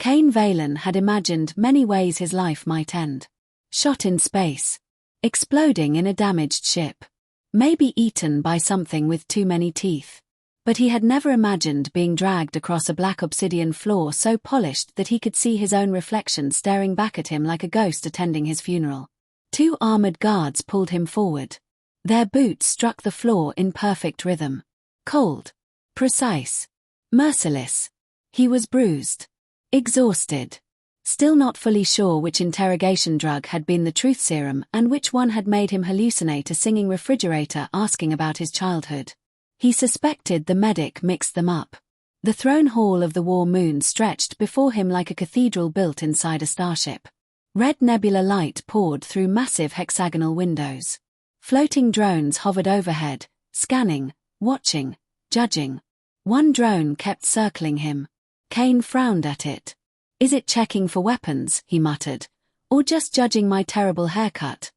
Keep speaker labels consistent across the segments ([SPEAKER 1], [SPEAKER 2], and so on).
[SPEAKER 1] Kane Valen had imagined many ways his life might end. Shot in space. Exploding in a damaged ship. Maybe eaten by something with too many teeth. But he had never imagined being dragged across a black obsidian floor so polished that he could see his own reflection staring back at him like a ghost attending his funeral. 2 armored guards pulled him forward. Their boots struck the floor in perfect rhythm. Cold. Precise. Merciless. He was bruised. Exhausted. Still not fully sure which interrogation drug had been the truth serum and which one had made him hallucinate a singing refrigerator asking about his childhood. He suspected the medic mixed them up. The throne hall of the War Moon stretched before him like a cathedral built inside a starship. Red nebula light poured through massive hexagonal windows. Floating drones hovered overhead, scanning, watching, judging. One drone kept circling him. Kane frowned at it. "Is it checking for weapons?" he muttered. "Or just judging my terrible haircut?"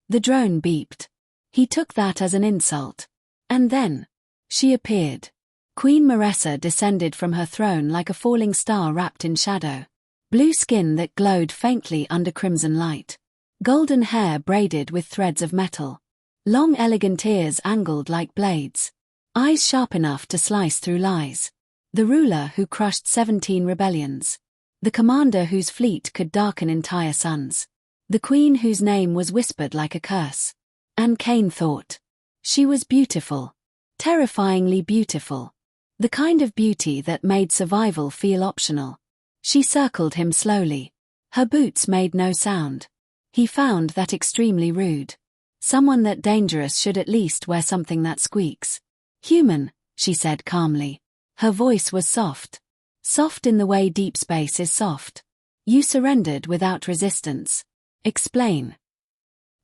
[SPEAKER 1] The drone beeped. He took that as an insult. And then, she appeared. Queen Maressa descended from her throne like a falling star wrapped in shadow. Blue skin that glowed faintly under crimson light. Golden hair braided with threads of metal. Long elegant ears angled like blades. Eyes sharp enough to slice through lies. The ruler who crushed 17 rebellions. The commander whose fleet could darken entire suns. The queen whose name was whispered like a curse. And Kane thought. She was beautiful. Terrifyingly beautiful. The kind of beauty that made survival feel optional. She circled him slowly. Her boots made no sound. He found that extremely rude. Someone that dangerous should at least wear something that squeaks. "Human," she said calmly. Her voice was soft. Soft in the way deep space is soft. "You surrendered without resistance. Explain."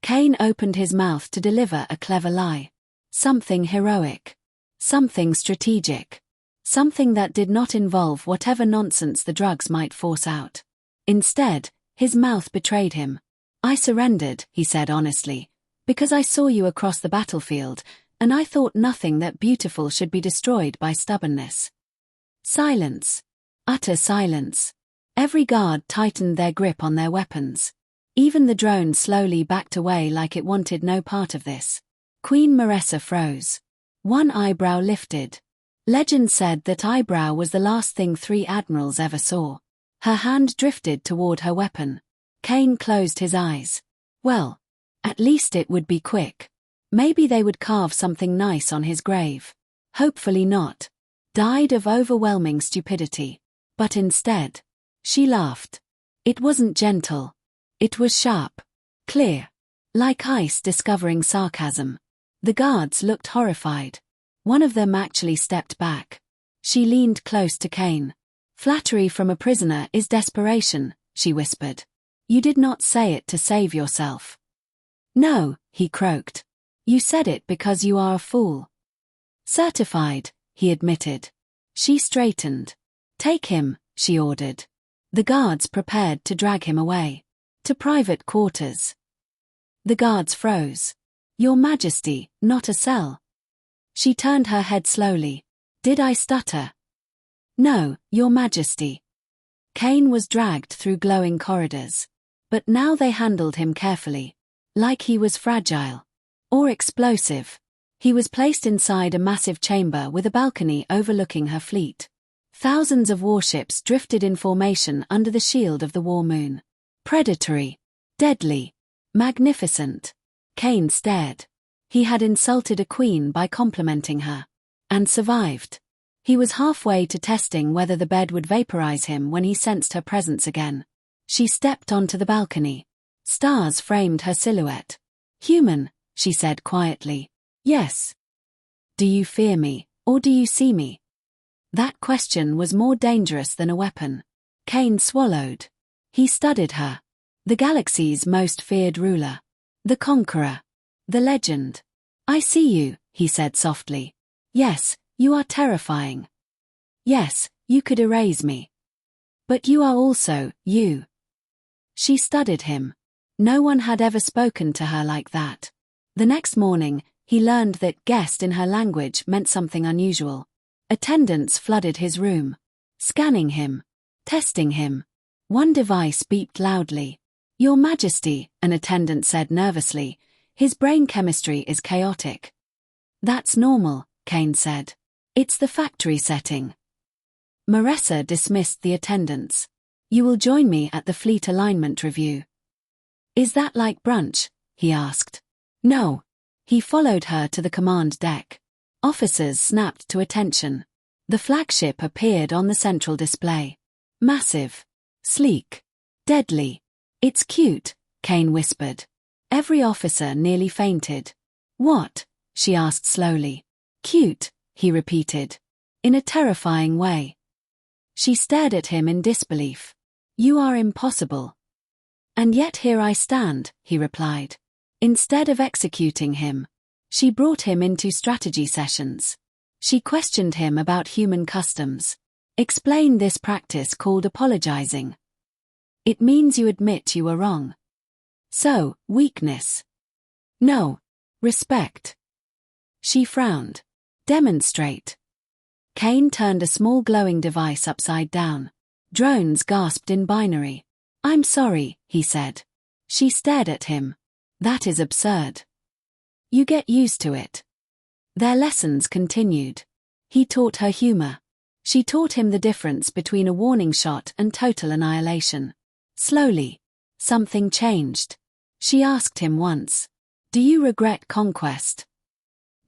[SPEAKER 1] Kane opened his mouth to deliver a clever lie. Something heroic. Something strategic. Something that did not involve whatever nonsense the drugs might force out. Instead, his mouth betrayed him. "I surrendered," he said honestly, "because I saw you across the battlefield, and I thought nothing that beautiful should be destroyed by stubbornness." Silence. Utter silence. Every guard tightened their grip on their weapons. Even the drone slowly backed away like it wanted no part of this. Queen Maressa froze. One eyebrow lifted. Legend said that eyebrow was the last thing 3 admirals ever saw. Her hand drifted toward her weapon. Kane closed his eyes. Well, at least it would be quick. Maybe they would carve something nice on his grave. Hopefully not. Died of overwhelming stupidity. But instead, she laughed. It wasn't gentle. It was sharp. Clear. Like ice discovering sarcasm. The guards looked horrified. One of them actually stepped back. She leaned close to Kane. "Flattery from a prisoner is desperation," she whispered. "You did not say it to save yourself." "No," he croaked. "You said it because you are a fool." "Certified," he admitted. She straightened. "Take him," she ordered. The guards prepared to drag him away. To private quarters. The guards froze. "Your Majesty, not a cell." She turned her head slowly. "Did I stutter?" "No, Your Majesty." Kane was dragged through glowing corridors. But now they handled him carefully. Like he was fragile. Or explosive. He was placed inside a massive chamber with a balcony overlooking her fleet. Thousands of warships drifted in formation under the shield of the War Moon. Predatory. Deadly. Magnificent. Kane stared. He had insulted a queen by complimenting her. And survived. He was halfway to testing whether the bed would vaporize him when he sensed her presence again. She stepped onto the balcony. Stars framed her silhouette. "Human," she said quietly. "Yes." "Do you fear me, or do you see me?" That question was more dangerous than a weapon. Kane swallowed. He studied her. The galaxy's most feared ruler. The conqueror. The legend. "I see you," he said softly. "Yes, you are terrifying. Yes, you could erase me. But you are also, you." She studied him. No one had ever spoken to her like that. The next morning, he learned that guest in her language meant something unusual. Attendants flooded his room. Scanning him. testing him. One device beeped loudly. Your Majesty, an attendant said nervously, his brain chemistry is chaotic. That's normal, Kane said. It's the factory setting. Maressa dismissed the attendants. You will join me at the fleet alignment review. Is that like brunch? He asked. No. He followed her to the command deck. Officers snapped to attention. The flagship appeared on the central display. Massive. Sleek. Deadly. It's cute, Kane whispered. Every officer nearly fainted. What? She asked slowly. Cute, he repeated. In a terrifying way. She stared at him in disbelief. You are impossible. And yet here I stand, he replied. Instead of executing him, she brought him into strategy sessions. She questioned him about human customs. Explained this practice called apologizing. It means you admit you were wrong. So, weakness. No. Respect. She frowned. Demonstrate. Kane turned a small glowing device upside down. Drones gasped in binary. I'm sorry, he said. She stared at him. That is absurd. You get used to it. Their lessons continued. He taught her humor. She taught him the difference between a warning shot and total annihilation. Slowly, something changed. She asked him once, do you regret conquest?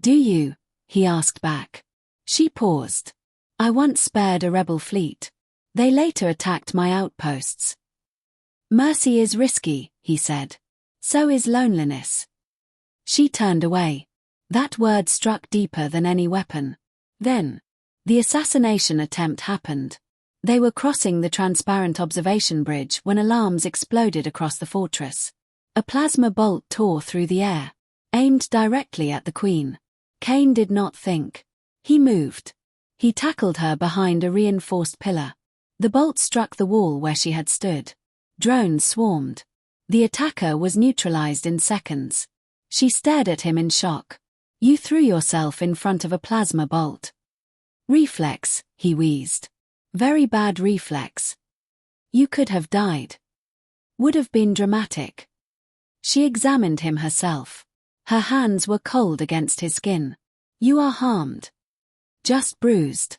[SPEAKER 1] Do you? He asked back. She paused. I once spared a rebel fleet. They later attacked my outposts. Mercy is risky, he said. So is loneliness. She turned away. That word struck deeper than any weapon. Then, the assassination attempt happened. They were crossing the transparent observation bridge when alarms exploded across the fortress. A plasma bolt tore through the air, aimed directly at the Queen. Kane did not think. He moved. He tackled her behind a reinforced pillar. The bolt struck the wall where she had stood. Drones swarmed. The attacker was neutralized in seconds. She stared at him in shock. You threw yourself in front of a plasma bolt. Reflex, he wheezed. Very bad reflex. You could have died. Would have been dramatic. She examined him herself. Her hands were cold against his skin. You are harmed. Just bruised.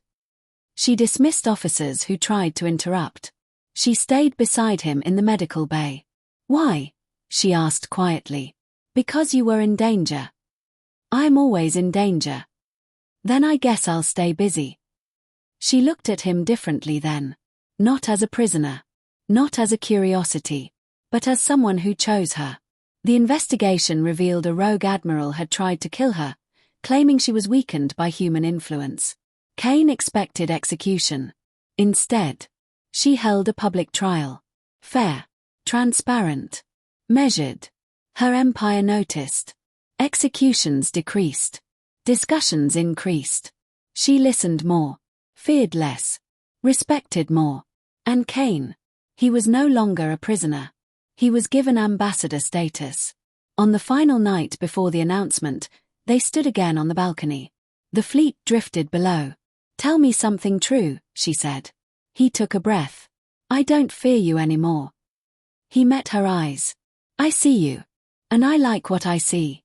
[SPEAKER 1] She dismissed officers who tried to interrupt. She stayed beside him in the medical bay. Why? She asked quietly. Because you were in danger. I'm always in danger. Then I guess I'll stay busy. She looked at him differently then. Not as a prisoner. Not as a curiosity. But as someone who chose her. The investigation revealed a rogue admiral had tried to kill her, claiming she was weakened by human influence. Kane expected execution. Instead, she held a public trial. Fair. Transparent. Measured. Her empire noticed. Executions decreased. Discussions increased. She listened more. Feared less. Respected more. And Kane. He was no longer a prisoner. He was given ambassador status. On the final night before the announcement, they stood again on the balcony. The fleet drifted below. Tell me something true, she said. He took a breath. I don't fear you anymore. He met her eyes. I see you. And I like what I see.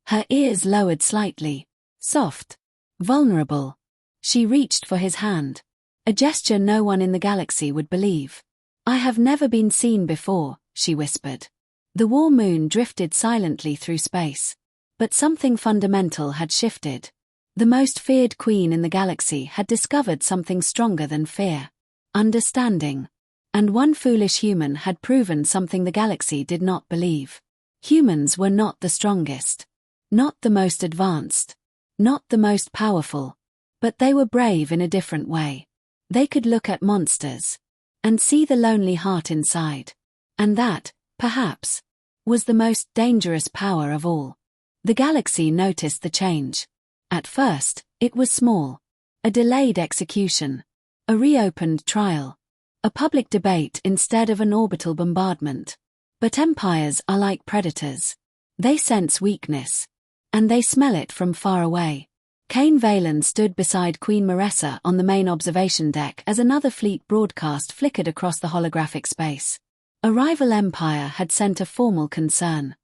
[SPEAKER 1] Her ears lowered slightly. Soft. Vulnerable. She reached for his hand. A gesture no one in the galaxy would believe. I have never been seen before, she whispered. The war moon drifted silently through space. But something fundamental had shifted. The most feared queen in the galaxy had discovered something stronger than fear. Understanding. And one foolish human had proven something the galaxy did not believe. Humans were not the strongest. Not the most advanced. Not the most powerful. But they were brave in a different way. They could look at monsters. And see the lonely heart inside. And that, perhaps, was the most dangerous power of all. The galaxy noticed the change. At first, it was small. A delayed execution. A reopened trial. A public debate instead of an orbital bombardment. But empires are like predators. They sense weakness. And they smell it from far away. Kane Valen stood beside Queen Maressa on the main observation deck as another fleet broadcast flickered across the holographic space. A rival empire had sent a formal concern,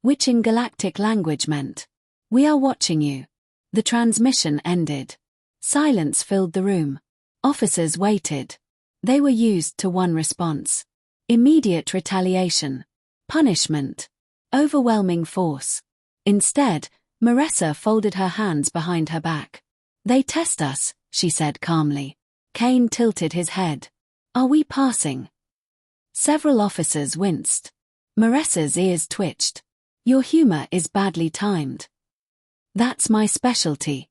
[SPEAKER 1] which in galactic language meant, "We are watching you." The transmission ended. Silence filled the room. Officers waited. They were used to one response. Immediate retaliation. Punishment. Overwhelming force. Instead, Maressa folded her hands behind her back. "They test us," she said calmly. Kane tilted his head. "Are we passing?" Several officers winced. Maressa's ears twitched. "Your humor is badly timed." "That's my specialty."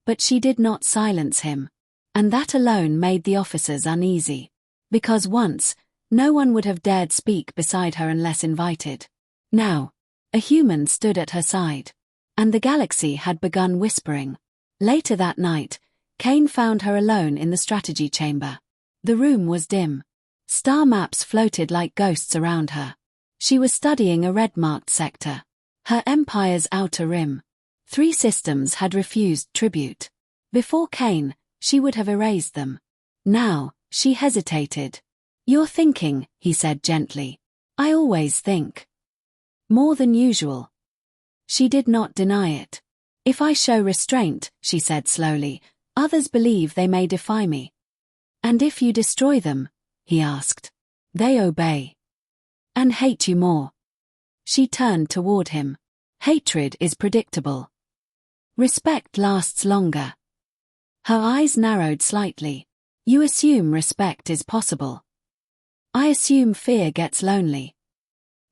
[SPEAKER 1] But she did not silence him. And that alone made the officers uneasy. Because once, no one would have dared speak beside her unless invited. Now, a human stood at her side. And the galaxy had begun whispering. Later that night, Kane found her alone in the strategy chamber. The room was dim. Star maps floated like ghosts around her. She was studying a red-marked sector. Her empire's outer rim. 3 systems had refused tribute. Before Kane, she would have erased them. Now, she hesitated. "You're thinking," he said gently. "I always think. More than usual." She did not deny it. "If I show restraint," she said slowly, "others believe they may defy me." "And if you destroy them?" he asked. "They obey. And hate you more." She turned toward him. "Hatred is predictable. Respect lasts longer." Her eyes narrowed slightly. "You assume respect is possible." "I assume fear gets lonely."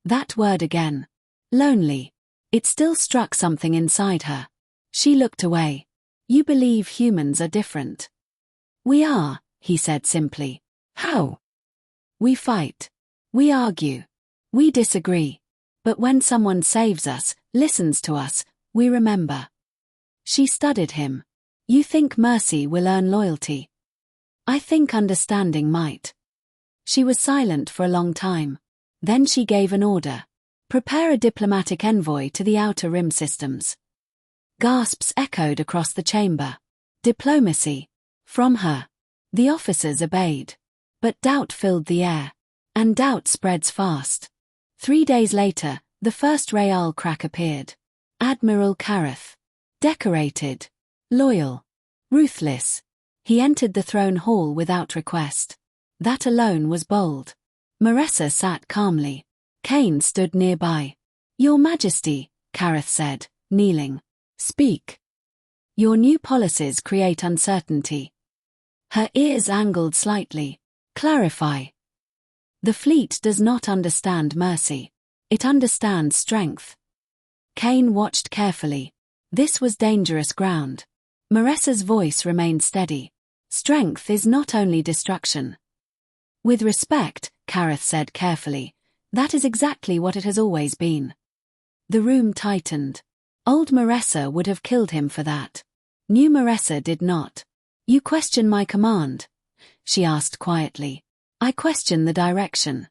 [SPEAKER 1] That word again. Lonely. It still struck something inside her. She looked away. "You believe humans are different." "We are," he said simply. "How?" "We fight. We argue. We disagree. But when someone saves us, listens to us, we remember." She studied him. "You think mercy will earn loyalty?" "I think understanding might." She was silent for a long time. Then she gave an order. "Prepare a diplomatic envoy to the outer rim systems." Gasps echoed across the chamber. "Diplomacy." From her. The officers obeyed. But doubt filled the air. And doubt spreads fast. 3 days later, the first Real crack appeared. Admiral Kareth. Decorated. Loyal. Ruthless. He entered the throne hall without request. That alone was bold. Maressa sat calmly. Kane stood nearby. "Your Majesty," Kareth said, kneeling. "Speak. Your new policies create uncertainty." Her ears angled slightly. "Clarify." "The fleet does not understand mercy. It understands strength." Kane watched carefully. This was dangerous ground. Maressa's voice remained steady. "Strength is not only destruction." "With respect," Kareth said carefully, "that is exactly what it has always been." The room tightened. Old Maressa would have killed him for that. New Maressa did not. "You question my command?" she asked quietly. "I question the direction."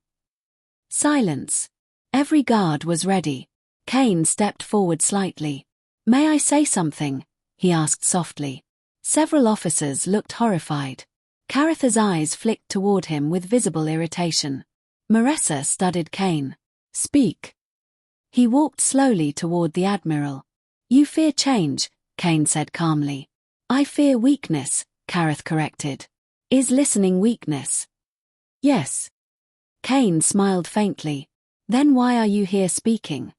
[SPEAKER 1] Silence. Every guard was ready. Kane stepped forward slightly. "May I say something?" he asked softly. Several officers looked horrified. Kareth's eyes flicked toward him with visible irritation. Maressa studied Kane. "Speak." He walked slowly toward the Admiral. "You fear change," Kane said calmly. "I fear weakness," Kareth corrected. "Is listening weakness?" "Yes." Kane smiled faintly. "Then why are you here speaking?"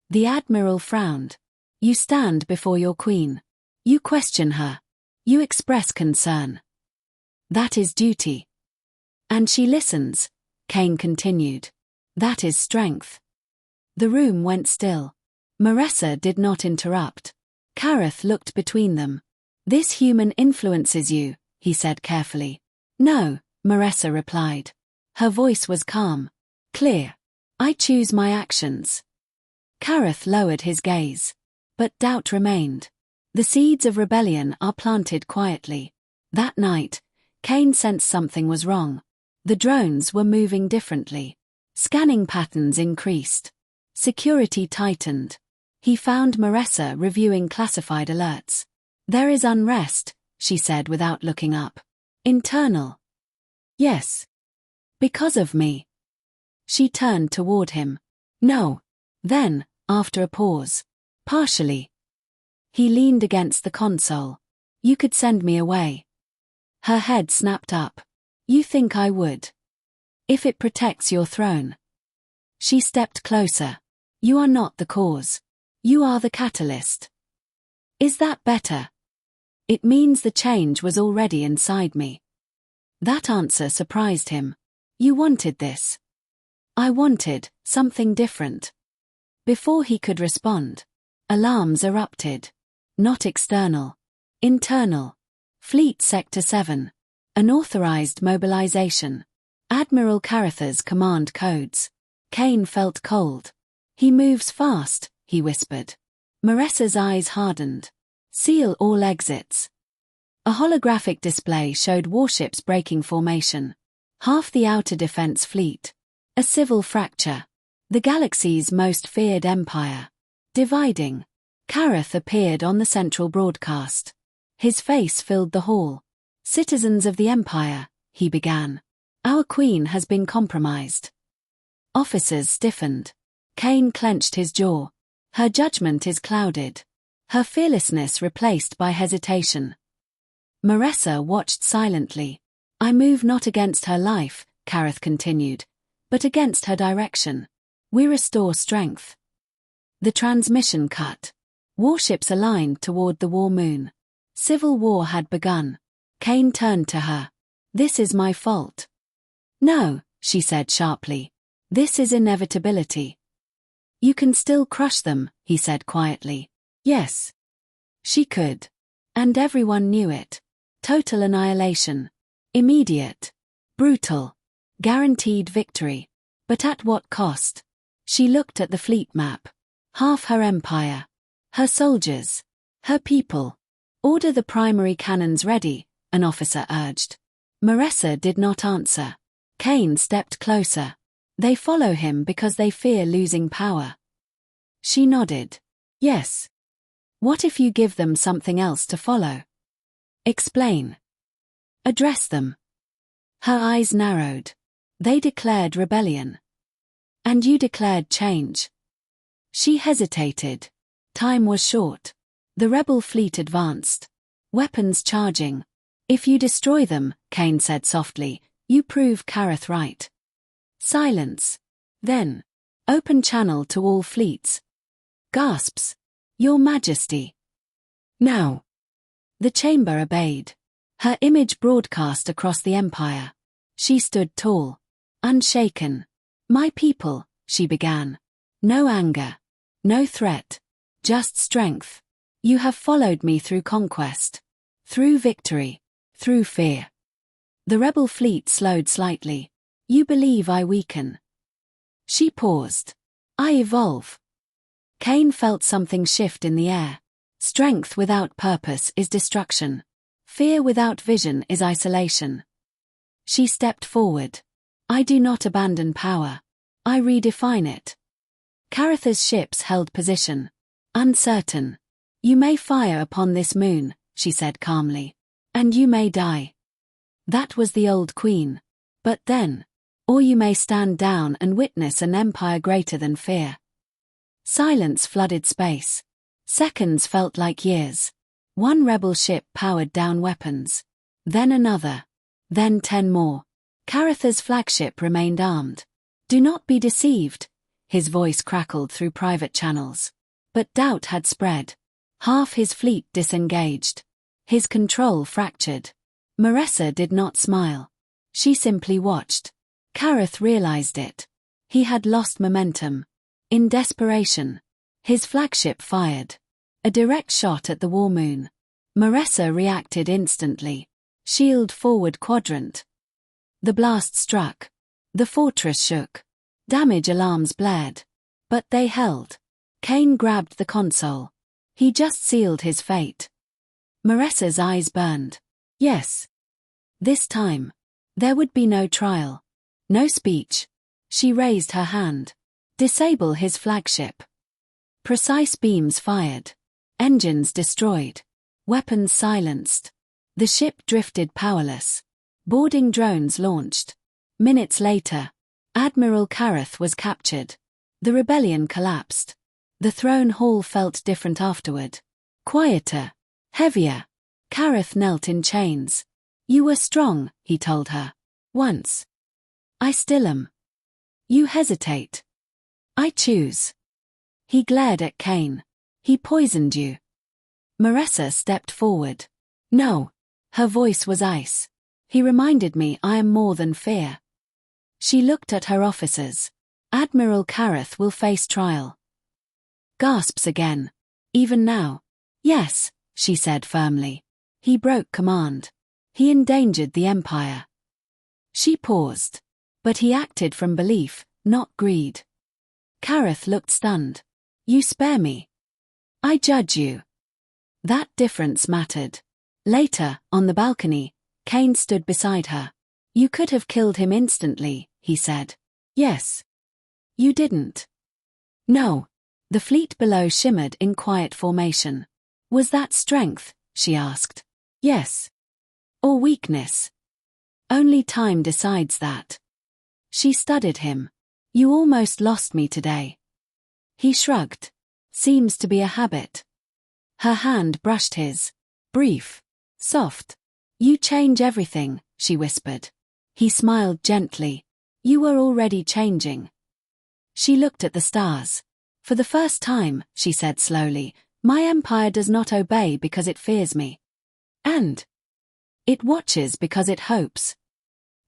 [SPEAKER 1] The Admiral frowned. "You stand before your queen. You question her. You express concern. That is duty." "And she listens," Kane continued. "That is strength." The room went still. Maressa did not interrupt. Kareth looked between them. "This human influences you," he said carefully. "No," Maressa replied. Her voice was calm. Clear. "I choose my actions." Kareth lowered his gaze. But doubt remained. The seeds of rebellion are planted quietly. That night, Kane sensed something was wrong. The drones were moving differently. Scanning patterns increased. Security tightened. He found Maressa reviewing classified alerts. There is unrest, she said without looking up. Internal. Yes. Because of me. She turned toward him. No. Then, after a pause. Partially. He leaned against the console. You could send me away. Her head snapped up. You think I would? If it protects your throne. She stepped closer. You are not the cause. You are the catalyst. Is that better? It means the change was already inside me. That answer surprised him. You wanted this. I wanted something different. Before he could respond, alarms erupted. Not external. Internal. Fleet Sector 7. Unauthorized mobilization. Admiral Caratha's command codes. Kane felt cold. He moves fast, he whispered. Maressa's eyes hardened. Seal all exits. A holographic display showed warships breaking formation. Half the outer defense fleet. A civil fracture. The galaxy's most feared empire. Dividing. Carath appeared on the central broadcast. His face filled the hall. Citizens of the empire, he began. Our queen has been compromised. Officers stiffened. Kane clenched his jaw. Her judgment is clouded. Her fearlessness replaced by hesitation. Maressa watched silently. I move not against her life, Carath continued, but against her direction. We restore strength. The transmission cut. Warships aligned toward the war moon. Civil war had begun. Kane turned to her. This is my fault. No, she said sharply. This is inevitability. You can still crush them, he said quietly. Yes. She could. And everyone knew it. Total annihilation. Immediate. Brutal. Guaranteed victory. But at what cost? She looked at the fleet map. Half her empire. Her soldiers. Her people. Order the primary cannons ready, an officer urged. Maressa did not answer. Kane stepped closer. They follow him because they fear losing power. She nodded. Yes. What if you give them something else to follow? Explain. Address them. Her eyes narrowed. They declared rebellion. And you declared change. She hesitated. Time was short. The rebel fleet advanced. Weapons charging. If you destroy them, Kane said softly, you prove Carath right. Silence. Then. Open channel to all fleets. Gasps. Your Majesty. Now. The chamber obeyed. Her image broadcast across the empire. She stood tall. Unshaken. My people, she began. No anger. No threat. Just strength. You have followed me through conquest. Through victory. Through fear. The rebel fleet slowed slightly. You believe I weaken. She paused. I evolve. Kane felt something shift in the air. Strength without purpose is destruction. Fear without vision is isolation. She stepped forward. I do not abandon power. I redefine it. Caratha's ships held position. Uncertain. You may fire upon this moon, she said calmly. And you may die. That was the old queen. But then. Or you may stand down and witness an empire greater than fear. Silence flooded space. Seconds felt like years. One rebel ship powered down weapons. Then another. Then 10 more. Caratha's flagship remained armed. Do not be deceived. His voice crackled through private channels. But doubt had spread. Half his fleet disengaged. His control fractured. Maressa did not smile. She simply watched. Carath realized it. He had lost momentum. In desperation, his flagship fired. A direct shot at the war moon. Maressa reacted instantly. Shield forward quadrant. The blast struck. The fortress shook. Damage alarms blared. But they held. Kane grabbed the console. He just sealed his fate. Maressa's eyes burned. Yes. This time. There would be no trial. No speech. She raised her hand. Disable his flagship. Precise beams fired. Engines destroyed. Weapons silenced. The ship drifted powerless. Boarding drones launched. Minutes later, Admiral Kareth was captured. The rebellion collapsed. The throne hall felt different afterward. Quieter. Heavier. Kareth knelt in chains. You were strong, he told her. Once. I still am. You hesitate. I choose. He glared at Kane. He poisoned you. Maressa stepped forward. No. Her voice was ice. He reminded me I am more than fear. She looked at her officers. Admiral Kareth will face trial. Gasps again. Even now. Yes, she said firmly. He broke command. He endangered the Empire. She paused. But he acted from belief, not greed. Kareth looked stunned. You spare me. I judge you. That difference mattered. Later, on the balcony, Kane stood beside her. You could have killed him instantly, he said. Yes. You didn't. No. The fleet below shimmered in quiet formation. Was that strength? She asked. Yes. Or weakness? Only time decides that. She studied him. You almost lost me today. He shrugged. Seems to be a habit. Her hand brushed his. Brief. Soft. You change everything, she whispered. He smiled gently. You were already changing. She looked at the stars. For the first time, she said slowly, my empire does not obey because it fears me. And it watches because it hopes.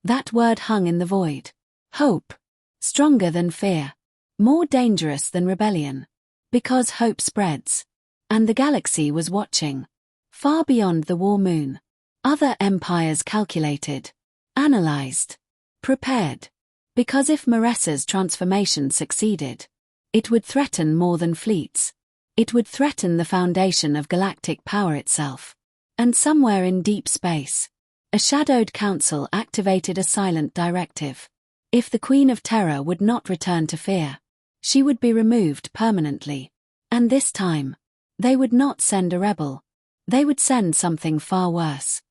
[SPEAKER 1] That word hung in the void. Hope. Stronger than fear. More dangerous than rebellion. Because hope spreads. And the galaxy was watching. Far beyond the war moon. Other empires calculated. Analyzed. Prepared. Because if Maressa's transformation succeeded, it would threaten more than fleets. It would threaten the foundation of galactic power itself. And somewhere in deep space, a shadowed council activated a silent directive. If the Queen of Terror would not return to fear, she would be removed permanently. And this time, they would not send a rebel. They would send something far worse.